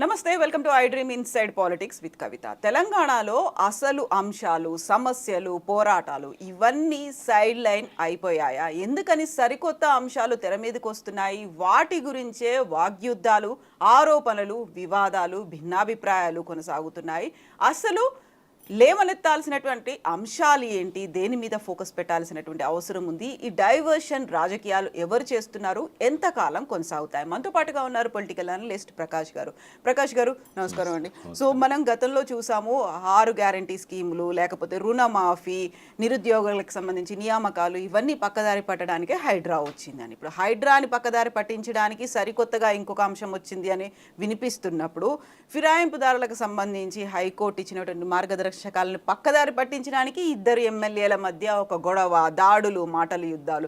నమస్తే, welcome to I dream inside politics with Kavitha. తెలంగాణలో అసలు అంశాలు, సమస్యలు, పోరాటాలు ఇవన్నీ సైడ్ లైన్ అయిపోయాయా? ఎందుకని సరికొత్త అంశాలు తెర మీదకి వస్తున్నాయి? వాటి గురించే వాగ్యుద్ధాలు, ఆరోపణలు, వివాదాలు, భిన్నాభిప్రాయాలు కొనసాగుతున్నాయి. అసలు లేవనెత్తాల్సినటువంటి అంశాలు ఏంటి? దేని మీద ఫోకస్ పెట్టాల్సినటువంటి అవసరం ఉంది? ఈ డైవర్షన్ రాజకీయాలు ఎవరు చేస్తున్నారు? ఎంతకాలం కొనసాగుతాయి? మనతో పాటుగా ఉన్నారు పొలిటికల్ అనలిస్ట్ ప్రకాష్ గారు. ప్రకాష్ గారు నమస్కారం అండి. సో మనం గతంలో చూసాము 6 గ్యారంటీ స్కీములు, లేకపోతే రుణమాఫీ, నిరుద్యోగులకు సంబంధించి నియామకాలు, ఇవన్నీ పక్కదారి పట్టడానికే హైడ్రా వచ్చిందని. ఇప్పుడు హైడ్రాని పక్కదారి పట్టించడానికి సరికొత్తగా ఇంకొక అంశం వచ్చింది అని వినిపిస్తున్నప్పుడు, ఫిరాయింపుదారులకు సంబంధించి హైకోర్టు ఇచ్చినటువంటి మార్గదర్శకాలను పక్కదారి పట్టించడానికి ఇద్దరు ఎమ్మెల్యేల మధ్య ఒక గొడవ, దాడులు, మాటల యుద్ధాలు.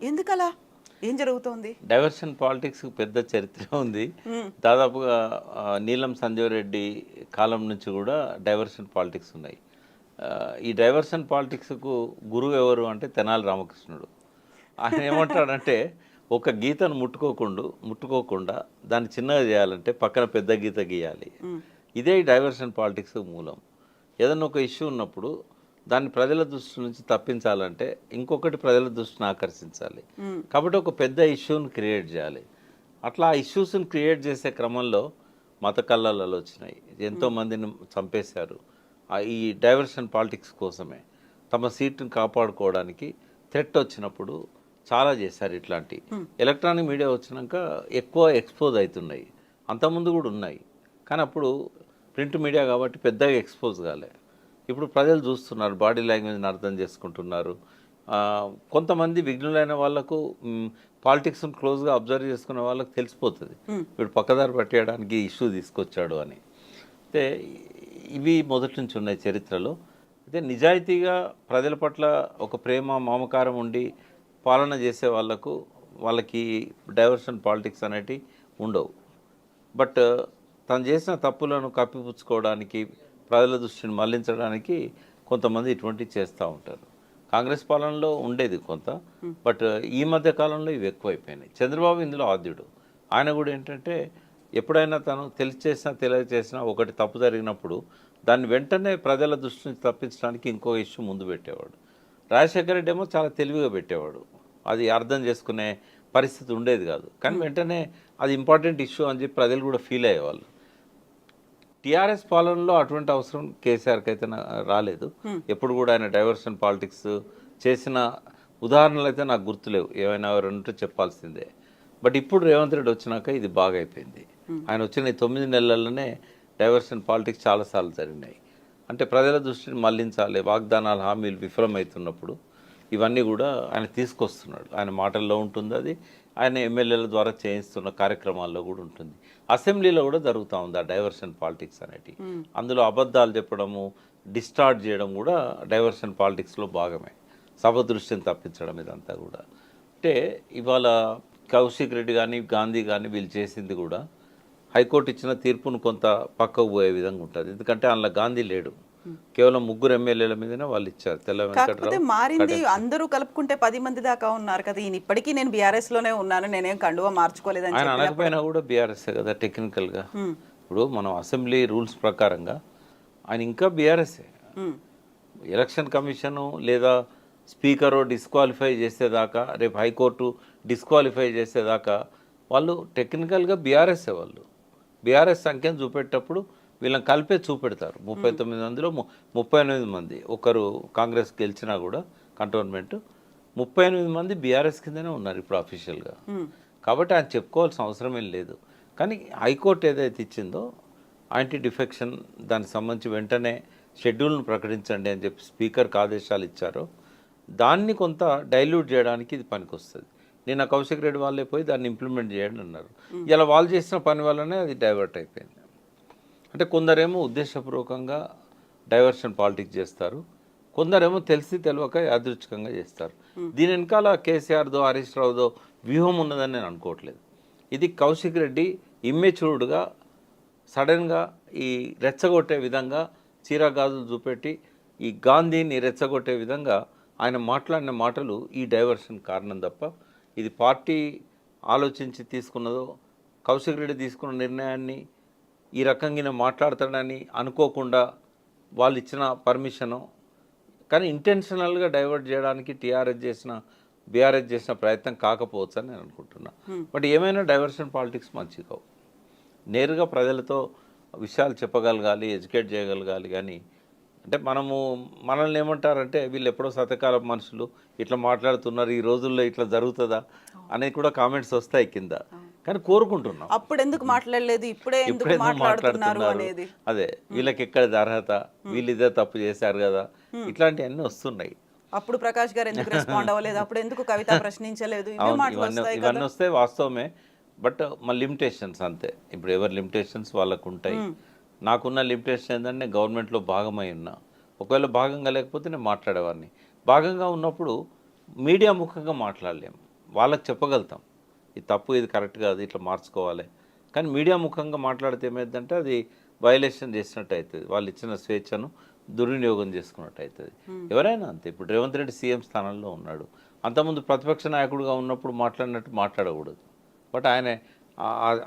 ఎందుకలా? ఏం జరుగుతోంది? డైవర్షన్ పాలిటిక్స్ పెద్ద చరిత్ర ఉంది. దాదాపుగా నీలం సంజీవ్ రెడ్డి కాలం నుంచి కూడా డైవర్షన్ పాలిటిక్స్ ఉన్నాయి. ఈ డైవర్షన్ పాలిటిక్స్కు గురువు ఎవరు అంటే తెనాలి రామకృష్ణుడు. ఆయన ఏమంటాడంటే, ఒక గీతను ముట్టుకోకుండా దాన్ని చిన్నగా చేయాలంటే పక్కన పెద్ద గీత గీయాలి. ఇదే డైవర్షన్ పాలిటిక్స్ మూలం. ఏదన్నా ఒక ఇష్యూ ఉన్నప్పుడు దాన్ని ప్రజల దృష్టి నుంచి తప్పించాలంటే ఇంకొకటి ప్రజల దృష్టిని ఆకర్షించాలి. కాబట్టి ఒక పెద్ద ఇష్యూని క్రియేట్ చేయాలి. అట్లా ఆ ఇష్యూస్ని క్రియేట్ చేసే క్రమంలో మత కల్లాలు వచ్చినాయి, ఎంతోమందిని చంపేశారు. ఈ డైవర్షన్ పాలిటిక్స్ కోసమే తమ సీట్ని కాపాడుకోవడానికి థ్రెట్ వచ్చినప్పుడు చాలా చేశారు. ఇట్లాంటి ఎలక్ట్రానిక్ మీడియా వచ్చినాక ఎక్కువ ఎక్స్పోజ్ అవుతున్నాయి. అంతకుముందు కూడా ఉన్నాయి, కానీ అప్పుడు ప్రింట్ మీడియా కాబట్టి పెద్దగా ఎక్స్పోజ్ కాలే. ఇప్పుడు ప్రజలు చూస్తున్నారు, బాడీ లాంగ్వేజ్ని అర్థం చేసుకుంటున్నారు. కొంతమంది విఘ్నులైన వాళ్ళకు, పాలిటిక్స్ని క్లోజ్గా అబ్జర్వ్ చేసుకునే వాళ్ళకి తెలిసిపోతుంది వీడు పక్కదారి పట్టేయడానికి ఇష్యూ తీసుకొచ్చాడు అని. అయితే ఇవి మొదటి నుంచి ఉన్నాయి చరిత్రలో. అయితే నిజాయితీగా ప్రజల పట్ల ఒక ప్రేమ, మమకారం ఉండి పాలన చేసే వాళ్ళకి డైవర్షన్ పాలిటిక్స్ అనేటివి ఉండవు. బట్ తను చేసిన తప్పులను కప్పిపుచ్చుకోవడానికి, ప్రజల దృష్టిని మళ్లించడానికి కొంతమంది ఇటువంటివి చేస్తూ ఉంటారు. కాంగ్రెస్ పాలనలో ఉండేది కొంత, బట్ ఈ మధ్య కాలంలో ఇవి ఎక్కువైపోయినాయి. చంద్రబాబు ఇందులో ఆద్యుడు. ఆయన కూడా ఏంటంటే, ఎప్పుడైనా తను తెలియచేసినా ఒకటి తప్పు జరిగినప్పుడు దాన్ని వెంటనే ప్రజల దృష్టి నుంచి తప్పించడానికి ఇంకో ఇష్యూ ముందు పెట్టేవాడు. రాజశేఖర రెడ్డి ఏమో చాలా తెలివిగా పెట్టేవాడు, అది అర్థం చేసుకునే పరిస్థితి ఉండేది కాదు. కానీ వెంటనే అది ఇంపార్టెంట్ ఇష్యూ అని చెప్పి ప్రజలు కూడా ఫీల్ అయ్యేవాళ్ళు. టీఆర్ఎస్ పాలనలో అటువంటి అవసరం కేసీఆర్కి అయితే రాలేదు. ఎప్పుడు కూడా ఆయన డైవర్షన్ పాలిటిక్స్ చేసిన ఉదాహరణలు అయితే నాకు గుర్తులేవు. ఏమైనా రెండు చెప్పాల్సిందే. బట్ ఇప్పుడు రేవంత్ రెడ్డి వచ్చినాక ఇది బాగా అయిపోయింది. ఆయన వచ్చిన 9 నెలల్లోనే డైవర్షన్ పాలిటిక్స్ చాలాసార్లు జరిగినాయి. అంటే ప్రజల దృష్టిని మళ్లించాలి, వాగ్దానాలు, హామీలు విఫలమవుతున్నప్పుడు ఇవన్నీ కూడా ఆయన తీసుకొస్తున్నాడు. ఆయన మాటల్లో ఉంటుంది, అది ఆయన ఎమ్మెల్యేల ద్వారా చేయిస్తున్న కార్యక్రమాల్లో కూడా ఉంటుంది. అసెంబ్లీలో కూడా జరుగుతూ ఉంది ఆ డైవర్షన్ పాలిటిక్స్ అనేటి. అందులో అబద్ధాలు చెప్పడము, డిస్టార్ట్ చేయడం కూడా డైవర్షన్ పాలిటిక్స్లో భాగమే. సభ దృష్టిని తప్పించడం, ఇదంతా కూడా. అంటే ఇవాళ కౌశిక్ రెడ్డి కానీ, గాంధీ కానీ వీళ్ళు చేసింది కూడా హైకోర్టు ఇచ్చిన తీర్పును కొంత పక్కకు పోయే విధంగా ఉంటుంది. ఎందుకంటే అందులో గాంధీ లేడు, కేవలం 3 ఎమ్మెల్యేల మీదనే వాళ్ళు ఇచ్చారు. తెల్ల వెంకటరావు మారింది, అందరూ కలుపుకుంటే 10 మంది దాకా ఉన్నారు కదా. ఈయన ఇప్పటికీ నేను బీఆర్ఎస్ లోనే ఉన్నాను, నేనేం కండువా మార్చుకోలేదని ఆయన అనకపోయినా కూడా బీఆర్ఎస్ కదా టెక్నికల్గా. ఇప్పుడు మనం అసెంబ్లీ రూల్స్ ప్రకారంగా ఆయన ఇంకా బీఆర్ఎస్ఏ. ఎలక్షన్ కమిషను లేదా స్పీకరు డిస్క్వాలిఫై చేసేదాకా, రేపు హైకోర్టు డిస్క్వాలిఫై చేసేదాకా వాళ్ళు టెక్నికల్గా బీఆర్ఎస్ఏ. వాళ్ళు బీఆర్ఎస్ సంఖ్యను చూపెట్టేటప్పుడు వీళ్ళని కలిపే చూపెడతారు. 39 మందిలో 38 మంది, ఒకరు కాంగ్రెస్ గెలిచినా కూడా కంటోన్మెంట్, 38 మంది బీఆర్ఎస్ కిందనే ఉన్నారు ఇప్పుడు అఫీషియల్గా. కాబట్టి ఆయన చెప్పుకోవాల్సిన అవసరం ఏం లేదు. కానీ హైకోర్టు ఏదైతే ఇచ్చిందో యాంటీ డిఫెక్షన్, దానికి సంబంధించి వెంటనే షెడ్యూల్ను ప్రకటించండి అని చెప్పి స్పీకర్కి ఆదేశాలు ఇచ్చారో, దాన్ని కొంత డైల్యూట్ చేయడానికి ఇది పనికొస్తుంది. నిన్న కౌశిక్ రెడ్డి వాళ్ళే పోయి దాన్ని ఇంప్లిమెంట్ చేయండి అన్నారు. ఇలా వాళ్ళు చేసిన పని వల్లనే అది డైవర్ట్ అయిపోయింది. అంటే కొందరేమో ఉద్దేశపూర్వకంగా డైవర్షన్ పాలిటిక్స్ చేస్తారు, కొందరేమో తెలిసి తెలియక యాదృచ్ఛికంగా చేస్తారు. దీని వెనకాల కేసీఆర్దో హరీష్ రావుదో వ్యూహం ఉన్నదని నేను అనుకోవట్లేదు. ఇది కౌశిక్ రెడ్డి ఇమ్మెచ్యూర్డ్గా సడన్గా ఈ రెచ్చగొట్టే విధంగా చీరగాజులు చూపెట్టి ఈ గాంధీని రెచ్చగొట్టే విధంగా ఆయన మాట్లాడిన మాటలు ఈ డైవర్షన్ కారణం తప్ప ఇది పార్టీ ఆలోచించి తీసుకున్నదో, కౌశిక్ రెడ్డి తీసుకున్న నిర్ణయాన్ని ఈ రకంగా మాట్లాడతాడని అనుకోకుండా వాళ్ళు ఇచ్చిన పర్మిషను, కానీ ఇంటెన్షనల్గా డైవర్ట్ చేయడానికి బీఆర్ఎస్ చేసిన ప్రయత్నం కాకపోవచ్చు అని నేను అనుకుంటున్నా. బట్ ఏమైనా డైవర్షన్ పాలిటిక్స్ మంచిగా కావు. నేరుగా ప్రజలతో విషయాలు చెప్పగలగాలి, ఎడ్యుకేట్ చేయగలగాలి. కానీ అంటే మనల్ని ఏమంటారంటే వీళ్ళు ఎప్పుడో శతకాల మనుషులు ఇట్లా మాట్లాడుతున్నారు, ఈ రోజుల్లో ఇట్లా జరుగుతుందా అనేది కూడా కామెంట్స్ వస్తాయి కింద. కానీ కోరుకుంటున్నాం అప్పుడు ఎందుకు మాట్లాడలేదు, ఇప్పుడే ఎందుకు మాట్లాడుతున్నారు అనేది. అదే వీళ్ళకి ఎక్కడిది అర్హత, వీళ్ళు ఇదే తప్పు చేశారు కదా, ఇట్లాంటివన్నీ వస్తున్నాయి. అప్పుడు ప్రకాష్ గారు ఎందుకు రెస్పాండ్ అవ్వలేదు, అప్పుడు ఎందుకు కవిత ప్రశ్నించలేదు, ఇవన్నీ వస్తే వాస్తవమే. బట్ మా లిమిటేషన్స్ అంతే. ఇప్పుడు ఎవరి లిమిటేషన్స్ వాళ్ళకు ఉంటాయి. నాకున్న లిమిటేషన్ ఏంటంటే గవర్నమెంట్లో భాగమై ఉన్నా. ఒకవేళ భాగంగా లేకపోతే నేను మాట్లాడేవాడిని. భాగంగా ఉన్నప్పుడు మీడియా ముఖంగా మాట్లాడలేము. వాళ్ళకి చెప్పగలుగుతాం ఇది తప్పు, ఇది కరెక్ట్ కాదు, ఇట్లా మార్చుకోవాలి. కానీ మీడియా ముఖంగా మాట్లాడితే ఏమైందంటే అది వైలేషన్ చేసినట్టు అవుతుంది. వాళ్ళు ఇచ్చిన స్వేచ్ఛను దుర్వినియోగం చేసుకున్నట్టు అవుతుంది. ఎవరైనా అంతే. ఇప్పుడు రేవంత్ రెడ్డి సీఎం స్థానంలో ఉన్నాడు. అంతకుముందు ప్రతిపక్ష నాయకుడిగా ఉన్నప్పుడు మాట్లాడినట్టు మాట్లాడకూడదు. బట్ ఆయన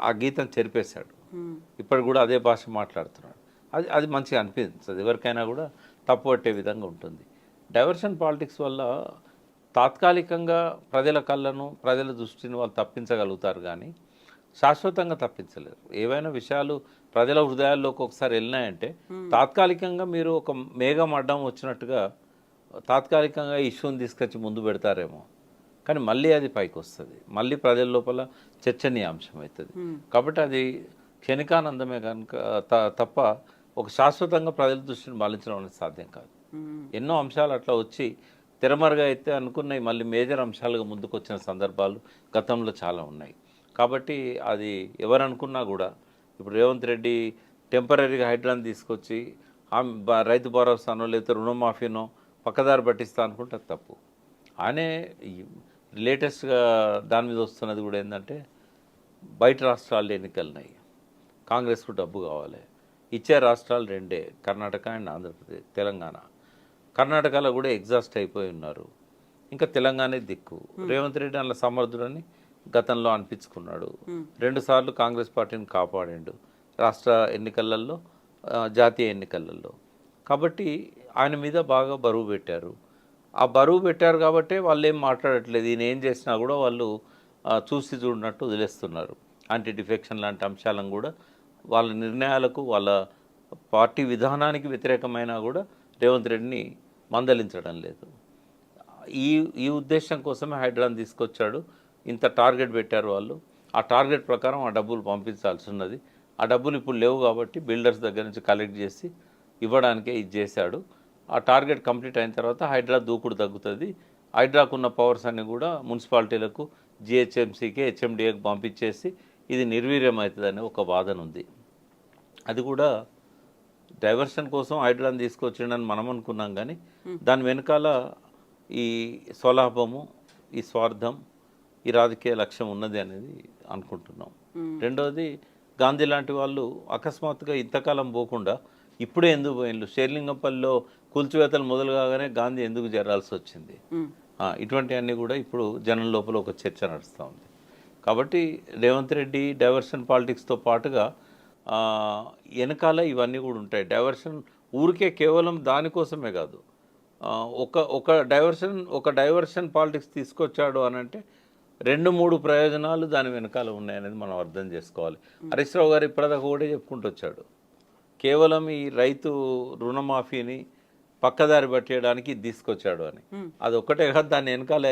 ఆ గీతం చెరిపేశాడు. ఇప్పుడు కూడా అదే భాష మాట్లాడుతున్నాడు. అది మంచిగా అనిపించదు. ఎవరికైనా కూడా తప్పు పట్టే విధంగా ఉంటుంది. డైవర్షన్ పాలిటిక్స్ వల్ల తాత్కాలికంగా ప్రజల కళ్ళను, ప్రజల దృష్టిని వాళ్ళు తప్పించగలుగుతారు, కానీ శాశ్వతంగా తప్పించలేరు. ఏవైనా విషయాలు ప్రజల హృదయాల్లోకి ఒకసారి వెళ్ళినాయంటే తాత్కాలికంగా మీరు ఒక మేఘం అడ్డం వచ్చినట్టుగా తాత్కాలికంగా ఇష్యూని తీసుకొచ్చి ముందు పెడతారేమో, కానీ మళ్ళీ అది పైకి వస్తుంది, మళ్ళీ ప్రజల లోపల చర్చనీయాంశం అవుతుంది. కాబట్టి అది క్షణికానందమే కనుక తప్ప ఒక శాశ్వతంగా ప్రజల దృష్టిని మళ్లించడం అనేది సాధ్యం కాదు. ఎన్నో అంశాలు అట్లా వచ్చి తెరమరుగా అయితే అనుకున్నవి మళ్ళీ మేజర్ అంశాలుగా ముందుకు వచ్చిన సందర్భాలు గతంలో చాలా ఉన్నాయి. కాబట్టి అది ఎవరు అనుకున్నా కూడా ఇప్పుడు రేవంత్ రెడ్డి టెంపరీగా హైడ్రాన్ తీసుకొచ్చి రైతు భరోసానో లేకపోతే రుణమాఫీనో పక్కదారి పట్టిస్తా అనుకుంటే అది తప్పు. ఆయనే లేటెస్ట్గా దాని మీద వస్తున్నది కూడా ఏంటంటే బయట రాష్ట్రాల్లో ఎన్నికలున్నాయి, కాంగ్రెస్కు డబ్బు కావాలి. ఇచ్చే రాష్ట్రాలు రెండే, కర్ణాటక అండ్ ఆంధ్రప్రదేశ్, తెలంగాణ. కర్ణాటకలో కూడా ఎగ్జాస్ట్ అయిపోయి ఉన్నారు. ఇంకా తెలంగాణ దిక్కు. రేవంత్ రెడ్డి అలా సమర్థుడని గతంలో అనిపించుకున్నాడు. 2 సార్లు కాంగ్రెస్ పార్టీని కాపాడిండు రాష్ట్ర ఎన్నికలలో, జాతీయ ఎన్నికలలో. కాబట్టి ఆయన మీద బాగా బరువు పెట్టారు. ఆ బరువు పెట్టారు కాబట్టి వాళ్ళు ఏం మాట్లాడట్లేదు. ఈయన ఏం చేసినా కూడా వాళ్ళు చూసి చూడనట్టు వదిలేస్తున్నారు. యాంటీ డిఫెక్షన్ లాంటి అంశాలను కూడా వాళ్ళ నిర్ణయాలకు, వాళ్ళ పార్టీ విధానానికి వ్యతిరేకమైనా కూడా రేవంత్ రెడ్డిని మందలించడం లేదు. ఈ ఉద్దేశం కోసమే హైడ్రాన్ తీసుకొచ్చాడు. ఇంత టార్గెట్ పెట్టారు వాళ్ళు. ఆ టార్గెట్ ప్రకారం ఆ డబ్బులు పంపించాల్సి ఉన్నది. ఆ డబ్బులు ఇప్పుడు లేవు కాబట్టి బిల్డర్స్ దగ్గర నుంచి కలెక్ట్ చేసి ఇవ్వడానికే ఇది చేశాడు. ఆ టార్గెట్ కంప్లీట్ అయిన తర్వాత హైడ్రా దూకుడు తగ్గుతుంది. హైడ్రాకున్న పవర్స్ అన్ని కూడా మున్సిపాలిటీలకు, జిహెచ్ఎంసీకి, హెచ్ఎండిఏకి పంపించేసి ఇది నిర్వీర్యం అవుతుందనే ఒక వాదన ఉంది. అది కూడా డైవర్షన్ కోసం హైడ్రాన్ తీసుకొచ్చిండని మనం అనుకున్నాం, కానీ దాని వెనకాల ఈ స్వలాభము, ఈ స్వార్థం, ఈ రాజకీయ లక్ష్యం ఉన్నది అనేది అనుకుంటున్నాం. రెండవది, గాంధీ లాంటి వాళ్ళు అకస్మాత్తుగా ఇంతకాలం పోకుండా ఇప్పుడే ఎందుకు పోయిండ్రు? షేర్లింగంపల్లిలో కూల్చివేతలు మొదలు కాగానే గాంధీ ఎందుకు చేరాల్సి వచ్చింది? ఇటువంటివన్నీ కూడా ఇప్పుడు జనం లోపల ఒక చర్చ నడుస్తూ ఉంది. కాబట్టి రేవంత్ రెడ్డి డైవర్షన్ పాలిటిక్స్తో పాటుగా వెనకాల ఇవన్నీ కూడా ఉంటాయి. డైవర్షన్ ఊరికే కేవలం దానికోసమే కాదు. ఒక డైవర్షన్ పాలిటిక్స్ తీసుకొచ్చాడు అని అంటే 2-3 ప్రయోజనాలు దాని వెనకాల ఉన్నాయనేది మనం అర్థం చేసుకోవాలి. హరీష్ రావు గారు ఇప్పటిదాకా కూడా చెప్పుకుంటూ వచ్చాడు, కేవలం ఈ రైతు రుణమాఫీని పక్కదారి పట్టేయడానికి తీసుకొచ్చాడు అని. అది ఒక్కటే కాదు, దాని వెనకాల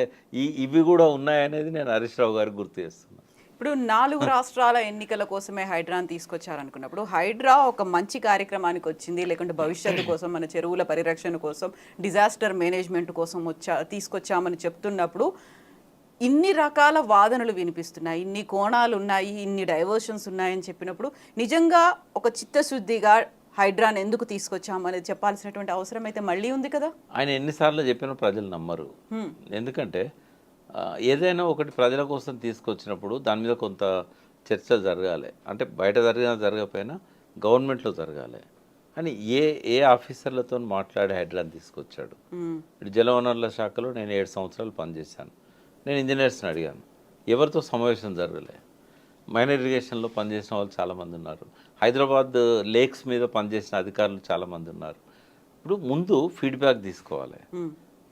ఇవి కూడా ఉన్నాయనేది నేను హరీష్ రావు గారికి గుర్తు చేస్తున్నాను. ఇప్పుడు 4 రాష్ట్రాల ఎన్నికల కోసమే హైడ్రాన్ తీసుకొచ్చారనుకున్నప్పుడు హైడ్రా ఒక మంచి కార్యక్రమానికి వచ్చింది, లేకుంటే భవిష్యత్తు కోసం, మన చెరువుల పరిరక్షణ కోసం, డిజాస్టర్ మేనేజ్మెంట్ కోసం తీసుకొచ్చామని చెప్తున్నప్పుడు ఇన్ని రకాల వాదనలు వినిపిస్తున్నాయి, ఇన్ని కోణాలు ఉన్నాయి, ఇన్ని డైవర్షన్స్ ఉన్నాయని చెప్పినప్పుడు నిజంగా ఒక చిత్తశుద్ధిగా హైడ్రాన్ ఎందుకు తీసుకొచ్చామనేది చెప్పాల్సినటువంటి అవసరం అయితే మళ్ళీ ఉంది కదా. ఆయన ఎన్నిసార్లు చెప్పినా ప్రజలు నమ్మరు. ఎందుకంటే ఏదైనా ఒకటి ప్రజల కోసం తీసుకొచ్చినప్పుడు దాని మీద కొంత చర్చ జరగాలి. అంటే బయట జరగకపోయినా గవర్నమెంట్లో జరగాలి అని ఏ ఆఫీసర్లతో మాట్లాడి హైడ్రాన్ తీసుకొచ్చాడు. ఇటు జలవనరుల శాఖలో నేను 7 సంవత్సరాలు పనిచేశాను. నేను ఇంజనీర్స్ని అడిగాను, ఎవరితో సమావేశం జరగలే. మైనర్ ఇరిగేషన్లో పనిచేసిన వాళ్ళు చాలామంది ఉన్నారు. హైదరాబాద్ లేక్స్ మీద పనిచేసిన అధికారులు చాలామంది ఉన్నారు. ఇప్పుడు ముందు ఫీడ్బ్యాక్ తీసుకోవాలి.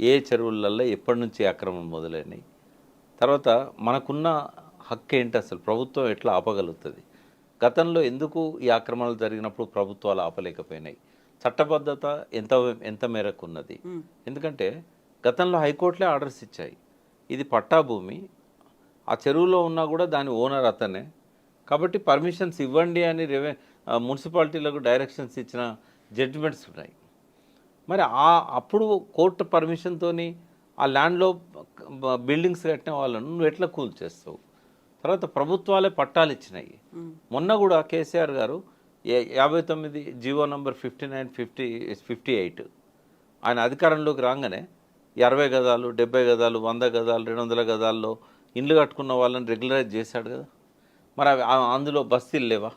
ఏ చెరువులలో ఎప్పటి నుంచి అక్రమం మొదలైనవి, తర్వాత మనకున్న హక్కు ఏంటి, అసలు ప్రభుత్వం ఎట్లా ఆపగలుగుతుంది, గతంలో ఎందుకు ఈ ఆక్రమణలు జరిగినప్పుడు ప్రభుత్వాలు ఆపలేకపోయినాయి, చట్టబద్ధత ఎంత ఎంత మేరకు ఉన్నది. ఎందుకంటే గతంలో హైకోర్టులే ఆర్డర్స్ ఇచ్చాయి, ఇది పట్టా భూమి, ఆ చెరువులో ఉన్నా కూడా దాని ఓనర్ అతనే, కాబట్టి పర్మిషన్స్ ఇవ్వండి అని మున్సిపాలిటీలకు డైరెక్షన్స్ ఇచ్చిన జడ్జిమెంట్స్ ఉన్నాయి. మరి అప్పుడు కోర్టు పర్మిషన్తో ఆ ల్యాండ్లో బిల్డింగ్స్ కట్టిన వాళ్ళను నువ్వు ఎట్లా కూల్ చేస్తావు? తర్వాత ప్రభుత్వాలే పట్టాలు ఇచ్చినాయి. మొన్న కూడా కేసీఆర్ గారు 59 జీవో నంబర్ 59/58 ఆయన అధికారంలోకి రాగానే 60 గజాలు 70 గజాలు 100 గజాలు 200 గజాల్లో ఇండ్లు కట్టుకున్న వాళ్ళని రెగ్యులరైజ్ చేశాడు కదా. మరి అందులో బస్తీలు లేవా?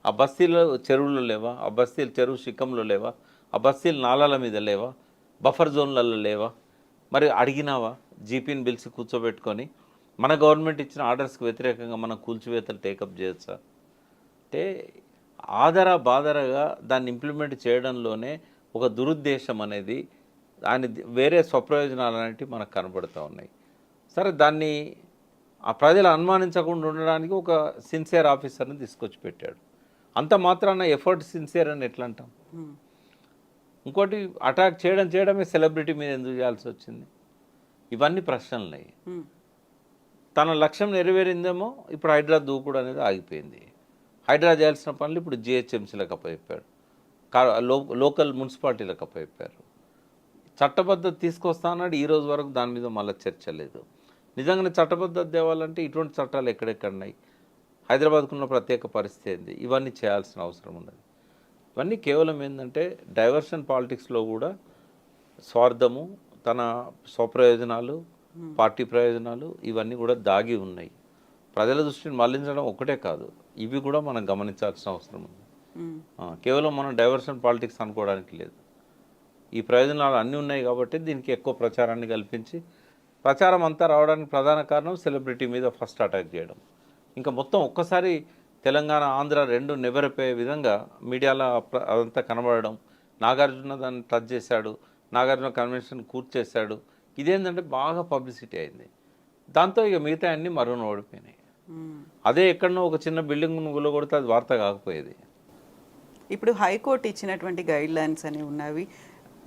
ఆ బస్తీలో చెరువులు లేవా? ఆ బస్తీలు చెరువు శిఖంలో లేవా? ఆ బస్తీలు నాలాల మీద లేవా? బఫర్ జోన్లలో లేవా? మరి అడిగినావా? జీపీని పిలిచి కూర్చోబెట్టుకొని మన గవర్నమెంట్ ఇచ్చిన ఆర్డర్స్కి వ్యతిరేకంగా మనం కూల్చివేతలు టేకప్ చేయొచ్చా? అంటే ఆధార బాధరగా దాన్ని ఇంప్లిమెంట్ చేయడంలోనే ఒక దురుద్దేశం అనేది, దాని వేరే స్వప్రయోజనాలు అనేవి మనకు కనబడుతూ ఉన్నాయి. సరే, దాన్ని ఆ ప్రజలు అనుమానించకుండా ఉండడానికి ఒక సిన్సియర్ ఆఫీసర్ని తీసుకొచ్చి పెట్టాడు. అంత మాత్రాన ఎఫర్ట్ సిన్సియర్ అని ఎట్లా అంటాం? ఇంకోటి, అటాక్ చేయడమే సెలబ్రిటీ మీద ఎందుకు చేయాల్సి వచ్చింది? ఇవన్నీ ప్రశ్నలున్నాయి. తన లక్ష్యం నెరవేరిందేమో, ఇప్పుడు హైడ్రా దూకుడు అనేది ఆగిపోయింది. హైడ్రా చేయాల్సిన పనులు ఇప్పుడు జిహెచ్ఎంసీలకు అప్పచెప్పాడు, లోకల్ మున్సిపాలిటీలకు అప్పచెప్పారు. చట్టబద్ధత తీసుకొస్తా అన్నాడు, ఈ రోజు వరకు దాని మీద మళ్ళీ చర్చ లేదు. నిజంగానే చట్టబద్ధత తేవాలంటే ఇటువంటి చట్టాలు ఎక్కడెక్కడున్నాయి, హైదరాబాద్కున్న ప్రత్యేక పరిస్థితి ఏంది, ఇవన్నీ చేయాల్సిన అవసరం ఉన్నది. ఇవన్నీ కేవలం ఏంటంటే డైవర్షన్ పాలిటిక్స్లో కూడా స్వార్థము, తన స్వప్రయోజనాలు, పార్టీ ప్రయోజనాలు ఇవన్నీ కూడా దాగి ఉన్నాయి. ప్రజల దృష్టిని మళ్లించడం ఒకటే కాదు, ఇవి కూడా మనం గమనించాల్సిన అవసరం ఉంది. కేవలం మనం డైవర్షన్ పాలిటిక్స్ అనుకోవడానికి లేదు. ఈ ప్రయోజనాలు అన్నీ ఉన్నాయి కాబట్టి దీనికి ఎక్కువ ప్రచారాన్ని కల్పించి, ప్రచారం అంతా రావడానికి ప్రధాన కారణం సెలబ్రిటీ మీద ఫస్ట్ అటాక్ చేయడం. ఇంకా మొత్తం ఒక్కసారి తెలంగాణ ఆంధ్ర రెండు నెవరైపోయే విధంగా మీడియాలో అదంతా కనబడడం, నాగార్జున దాన్ని టచ్ చేశాడు, నాగార్జున కన్వెన్షన్ కూర్చేశాడు, ఇదేంటంటే బాగా పబ్లిసిటీ అయింది. దాంతో ఇక మిగతా అన్నీ మరుగున ఓడిపోయినాయి. అదే ఎక్కడనో ఒక చిన్న బిల్డింగ్ నువ్వులో కొడితే అది వార్త కాకపోయేది. ఇప్పుడు హైకోర్టు ఇచ్చినటువంటి గైడ్ లైన్స్ అని ఉన్నవి,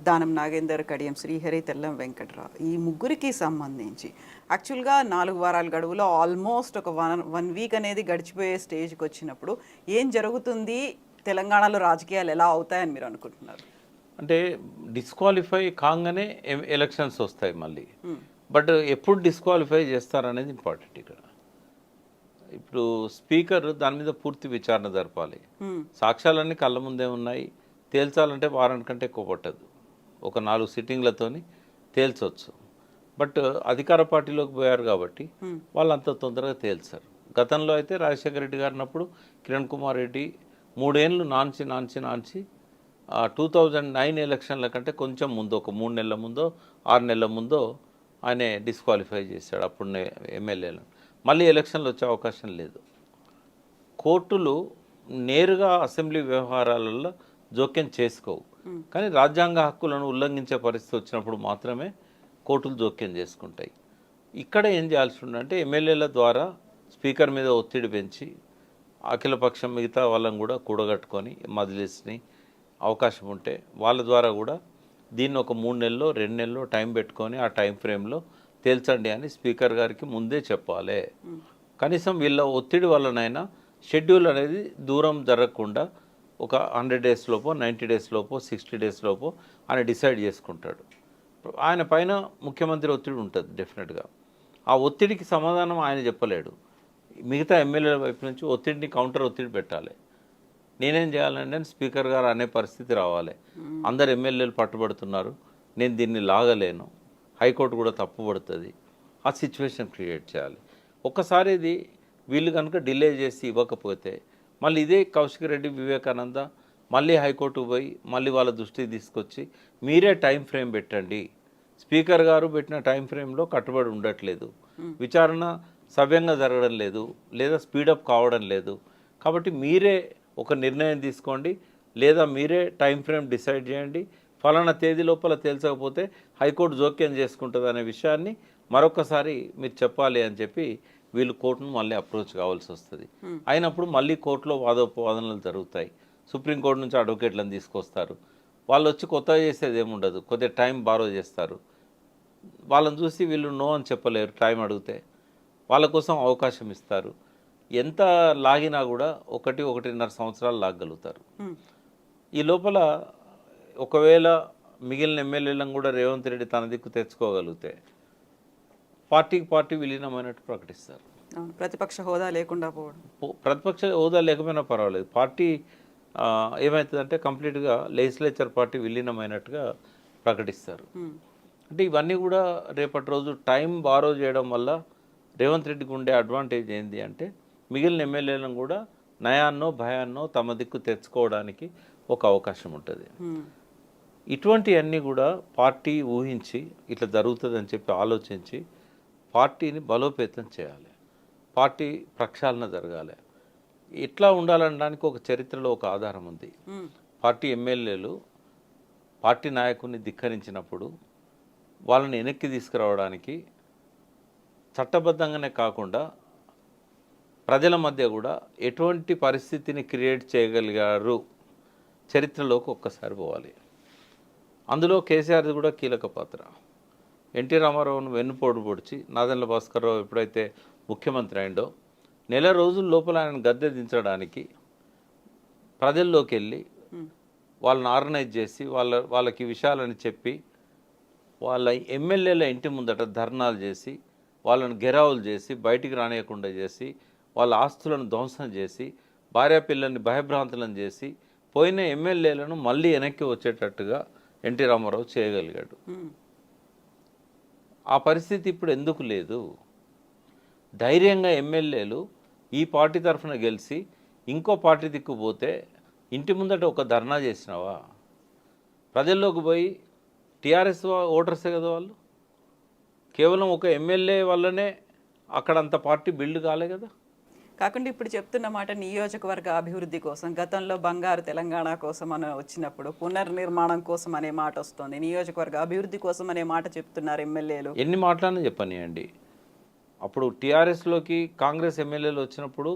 దానం నాగేందర్, కడియం శ్రీహరి, తెల్లం వెంకట్రావు, ఈ ముగ్గురికి సంబంధించి యాక్చువల్గా 4 వారాల గడువులో ఆల్మోస్ట్ ఒక వన్ వీక్ అనేది గడిచిపోయే స్టేజ్కి వచ్చినప్పుడు ఏం జరుగుతుంది, తెలంగాణలో రాజకీయాలు ఎలా అవుతాయని మీరు అనుకుంటున్నారు? అంటే డిస్క్వాలిఫై కాగానే ఎలక్షన్స్ వస్తాయి మళ్ళీ. బట్ ఎప్పుడు డిస్క్వాలిఫై చేస్తారనేది ఇంపార్టెంట్ ఇక్కడ. ఇప్పుడు స్పీకర్ దాని మీద పూర్తి విచారణ జరపాలి. సాక్ష్యాలన్నీ కళ్ళ ముందే ఉన్నాయి, తేల్చాలంటే వారం కంటే ఎక్కువ పట్టదు, ఒక 4 సిట్టింగ్లతోని తేల్చవచ్చు. బట్ అధికార పార్టీలోకి పోయారు కాబట్టి వాళ్ళు అంత తొందరగా తేల్చారు. గతంలో అయితే రాజశేఖర రెడ్డి గారినప్పుడు కిరణ్ కుమార్ రెడ్డి 3 ఏళ్ళు నాంచి 2009 ఎలక్షన్ల కంటే కొంచెం ముందు, ఒక 3 నెలల ముందో 6 నెలల ముందో ఆయన డిస్క్వాలిఫై చేశాడు అప్పుడు ఎమ్మెల్యేలను. మళ్ళీ ఎలక్షన్లు వచ్చే అవకాశం లేదు. కోర్టులు నేరుగా అసెంబ్లీ వ్యవహారాలలో జోక్యం చేసుకోవు, కానీ రాజ్యాంగ హక్కులను ఉల్లంఘించే పరిస్థితి వచ్చినప్పుడు మాత్రమే కోర్టులు జోక్యం చేసుకుంటాయి. ఇక్కడ ఏం చేయాల్సి ఉందంటే ఎమ్మెల్యేల ద్వారా స్పీకర్ మీద ఒత్తిడి పెంచి అఖిలపక్షం మిగతా వాళ్ళని కూడా కూడగట్టుకొని మజ్లిస్ని అవకాశం ఉంటే వాళ్ళ ద్వారా కూడా దీన్ని ఒక 3 నెలల్లో 2 నెలల్లో టైం పెట్టుకొని ఆ టైం ఫ్రేమ్లో తేల్చండి అని స్పీకర్ గారికి ముందే చెప్పాలి. కనీసం వీళ్ళ ఒత్తిడి వల్లనైనా షెడ్యూల్ అనేది దూరం జరగకుండా ఒక 100 డేస్ లోపో 90 డేస్ లోపో 60 డేస్ లోపో ఆయన డిసైడ్ చేసుకుంటాడు. ఆయన పైన ముఖ్యమంత్రి ఒత్తిడి ఉంటుంది డెఫినెట్గా. ఆ ఒత్తిడికి సమాధానం ఆయన చెప్పలేడు, మిగతా ఎమ్మెల్యేల వైపు నుంచి ఒత్తిడిని కౌంటర్ ఒత్తిడి పెట్టాలి. నేనేం చేయాలంటే స్పీకర్ గారు అనే పరిస్థితి రావాలి, అందరు ఎమ్మెల్యేలు పట్టుబడుతున్నారు, నేను దీన్ని లాగలేను, హైకోర్టు కూడా తప్పుపడుతుంది, ఆ సిచ్యువేషన్ క్రియేట్ చేయాలి. ఒక్కసారి ఇది వీళ్ళు కనుక డిలే చేసి ఇవ్వకపోతే మళ్ళీ ఇదే కౌశిక్ రెడ్డి, వివేకానంద మళ్ళీ హైకోర్టుకు పోయి మళ్ళీ వాళ్ళ దృష్టికి తీసుకొచ్చి మీరే టైం ఫ్రేమ్ పెట్టండి, స్పీకర్ గారు పెట్టిన టైం ఫ్రేమ్లో కట్టుబడి ఉండట్లేదు, విచారణ సవ్యంగా జరగడం లేదు, లేదా స్పీడప్ కావడం లేదు. కాబట్టి మీరే ఒక నిర్ణయం తీసుకోండి, లేదా మీరే టైం ఫ్రేమ్ డిసైడ్ చేయండి. ఫలానా తేదీ లోపల తేల్చకపోతే హైకోర్టు జోక్యం చేసుకుంటుంది అనే విషయాన్ని మరొకసారి మీరు చెప్పాలి అని చెప్పి వీళ్ళు కోర్టును మళ్ళీ అప్రోచ్ కావాల్సి వస్తుంది. అయినప్పుడు మళ్ళీ కోర్టులో వాదోపవాదనలు జరుగుతాయి. సుప్రీంకోర్టు నుంచి అడ్వకేట్లను తీసుకొస్తారు. వాళ్ళు వచ్చి కొత్తగా చేసేది ఏముండదు, కొద్దిగా టైం బారో చేస్తారు. వాళ్ళని చూసి వీళ్ళు నో అని చెప్పలేరు టైం అడిగితే, వాళ్ళ కోసం అవకాశం ఇస్తారు. ఎంత లాగినా కూడా 1-1.5 సంవత్సరాలు లాగగలుగుతారు. ఈ లోపల ఒకవేళ మిగిలిన ఎమ్మెల్యేలను కూడా రేవంత్ రెడ్డి తన దిక్కు తెచ్చుకోగలిగితే పార్టీకి పార్టీ విలీనమైనట్టు ప్రకటిస్తారు. ప్రతిపక్ష హోదా లేకుండా పోవడం, ప్రతిపక్ష హోదా లేకపోయినా పర్వాలేదు, పార్టీ ఏమవుతుందంటే కంప్లీట్గా లెజిస్లేచర్ పార్టీ విలీనమైనట్టుగా ప్రకటిస్తారు. అంటే ఇవన్నీ కూడా రేపటి రోజు టైం బారో చేయడం వల్ల రేవంత్ రెడ్డికి ఉండే అడ్వాంటేజ్ ఏంటి అంటే మిగిలిన ఎమ్మెల్యేలను కూడా నయాన్నో భయాన్నో తమ దిక్కు తెచ్చుకోవడానికి ఒక అవకాశం ఉంటుంది. ఇటువంటివన్నీ కూడా పార్టీ ఊహించి ఇట్లా జరుగుతుందని చెప్పి ఆలోచించి పార్టీని బలోపేతం చేయాలి, పార్టీ ప్రక్షాళన జరగాలి. ఎట్లా ఉండాలనడానికి ఒక చరిత్రలో ఒక ఆధారం ఉంది. పార్టీ ఎమ్మెల్యేలు పార్టీ నాయకుడిని ధిక్కరించినప్పుడు వాళ్ళని వెనక్కి తీసుకురావడానికి చట్టబద్ధంగానే కాకుండా ప్రజల మధ్య కూడా ఎటువంటి పరిస్థితిని క్రియేట్ చేయగలిగారు చరిత్రలోకి ఒక్కసారి పోవాలి. అందులో కేసీఆర్ది కూడా కీలక పాత్ర. ఎన్టీ రామారావును వెన్నుపోటు పొడిచి నాదెండ్ల భాస్కర్రావు ఎప్పుడైతే ముఖ్యమంత్రి అయిందో నెల రోజుల లోపల ఆయన గద్దె దించడానికి ప్రజల్లోకి వెళ్ళి వాళ్ళని ఆర్గనైజ్ చేసి వాళ్ళకి విషయాలని చెప్పి వాళ్ళ ఎమ్మెల్యేల ఇంటి ముందట ధర్నాలు చేసి వాళ్ళని గెరావులు చేసి బయటికి రానియకుండా చేసి వాళ్ళ ఆస్తులను ధ్వంసం చేసి భార్య పిల్లల్ని భయభ్రాంతులను చేసి పోయిన ఎమ్మెల్యేలను మళ్ళీ వెనక్కి వచ్చేటట్టుగా ఎన్టీ రామారావు చేయగలిగాడు. ఆ పరిస్థితి ఇప్పుడు ఎందుకు లేదు? ధైర్యంగా ఎమ్మెల్యేలు ఈ పార్టీ తరఫున గెలిచి ఇంకో పార్టీ దిక్కుపోతే ఇంటి ముందట ఒక ధర్నా చేసినావా? ప్రజల్లోకి పోయి టీఆర్ఎస్ ఓటర్సే కదా వాళ్ళు, కేవలం ఒక ఎమ్మెల్యే వల్లనే అక్కడ అంత పార్టీ బిల్డ్ కాలే కదా. కాకుండా ఇప్పుడు చెప్తున్న మాట నియోజకవర్గ అభివృద్ధి కోసం, గతంలో బంగారు తెలంగాణ కోసం అని వచ్చినప్పుడు పునర్నిర్మాణం కోసం అనే మాట వస్తుంది, నియోజకవర్గ అభివృద్ధి కోసం అనే మాట చెప్తున్నారు ఎమ్మెల్యేలు. ఎన్ని మాటలన్నా చెప్పనియండి. అప్పుడు టీఆర్ఎస్లోకి కాంగ్రెస్ ఎమ్మెల్యేలు వచ్చినప్పుడు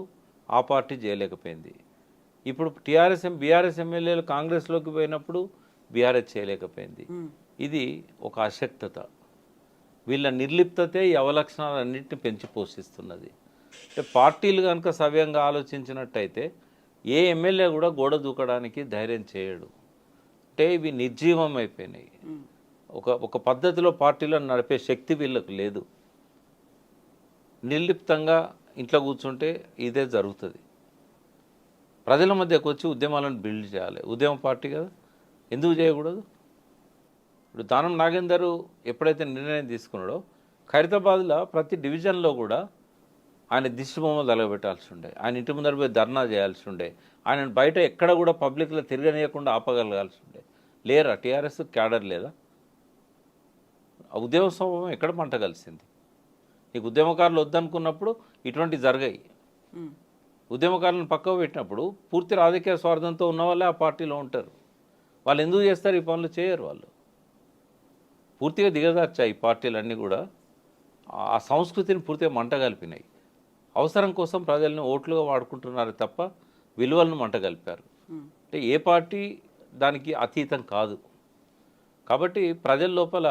ఆ పార్టీ చేయలేకపోయింది. ఇప్పుడు బీఆర్ఎస్ ఎమ్మెల్యేలు కాంగ్రెస్లోకి పోయినప్పుడు బీఆర్ఎస్ చేయలేకపోయింది. ఇది ఒక అశక్తత, వీళ్ళ నిర్లిప్తతే ఈ అవలక్షణాలన్నింటినీ పెంచి పోషిస్తున్నది. అంటే పార్టీలు కనుక సవ్యంగా ఆలోచించినట్టయితే ఏ ఎమ్మెల్యే కూడా గోడ దూకడానికి ధైర్యం చేయడు. అంటే ఇవి నిర్జీవం అయిపోయినాయి. ఒక పద్ధతిలో పార్టీలను నడిపే శక్తి వీళ్ళకు లేదు. నిర్లిప్తంగా ఇంట్లో కూర్చుంటే ఇదే జరుగుతుంది. ప్రజల మధ్యకు వచ్చి ఉద్యమాలను బిల్డ్ చేయాలి. ఉద్యమ పార్టీ కదా, ఎందుకు చేయకూడదు? ఇప్పుడు దానం నాగేందర్ ఎప్పుడైతే నిర్ణయం తీసుకున్నాడో ఖైరతాబాద్లో ప్రతి డివిజన్లో కూడా ఆయన దిష్టిబొమ్మలు తలగబెట్టాల్సి ఉండే, ఆయన ఇంటి ముందర పోయి ధర్నా చేయాల్సి ఉండే, ఆయన బయట ఎక్కడ కూడా పబ్లిక్లో తిరగనీయకుండా ఆపగలగాల్సి ఉండే. లేరా టీఆర్ఎస్ క్యాడర్ లేదా? ఆ ఉద్యమ స్వభావం ఎక్కడ పంట కలిసింది? నీకు ఉద్యమకారులు వద్దనుకున్నప్పుడు ఇటువంటి జరిగాయి. ఉద్యమకారులను పక్కకు పెట్టినప్పుడు పూర్తి రాజకీయ స్వార్థంతో ఉన్న వాళ్ళే ఆ పార్టీలో ఉంటారు. వాళ్ళు ఎందుకు చేస్తారు ఈ పనులు? చేయరు. వాళ్ళు పూర్తిగా దిగజార్చాయి ఈ పార్టీలన్నీ కూడా, ఆ సంస్కృతిని పూర్తిగా మంట కలిపినాయి. అవసరం కోసం ప్రజల్ని ఓట్లుగా వాడుకుంటున్నారు తప్ప విలువలను మంట కలిపారు. అంటే ఏ పార్టీ దానికి అతీతం కాదు. కాబట్టి ప్రజల లోపల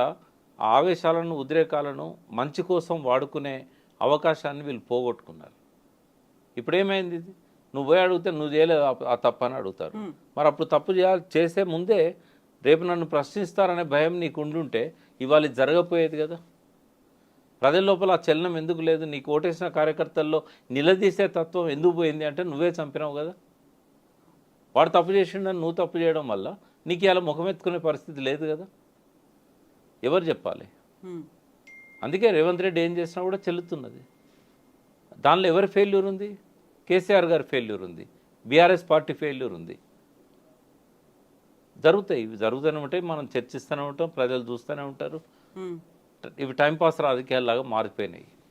ఆవేశాలను ఉద్రేకాలను మంచి కోసం వాడుకునే అవకాశాన్ని వీళ్ళు పోగొట్టుకున్నారు. ఇప్పుడేమైంది? నువ్వు పోయి అడిగితే నువ్వు చేయలేదు ఆ తప్పు అని అడుగుతారు. మరి అప్పుడు తప్పు చేసే ముందే రేపు నన్ను ప్రశ్నిస్తారనే భయం నీకు ఉండుంటే ఇవాళ ఇది జరగపోయేది కదా. ప్రజల లోపల ఆ చలనం ఎందుకు లేదు? నీకు ఓటేసిన కార్యకర్తల్లో నిలదీసే తత్వం ఎందుకు పోయింది అంటే నువ్వే చంపినావు కదా. వాడు తప్పు చేసిండని నువ్వు తప్పు చేయడం వల్ల నీకు ఇలా ముఖమెత్తుకునే పరిస్థితి లేదు కదా. ఎవరు చెప్పాలి? అందుకే రేవంత్ రెడ్డి ఏం చేసినా కూడా చెల్లుతున్నది. దానిలో ఎవరి ఫెయిల్యూర్ ఉంది? కేసీఆర్ గారి ఫెయిల్యూర్ ఉంది, బీఆర్ఎస్ పార్టీ ఫెయిల్యూర్ ఉంది. జరుగుతాయి, ఇవి జరుగుతూనే ఉంటాయి, మనం చర్చిస్తూనే ఉంటాం, ప్రజలు చూస్తూనే ఉంటారు. ఇవి టైంపాస్ రాజకీయాల్లాగా మారిపోయినాయి.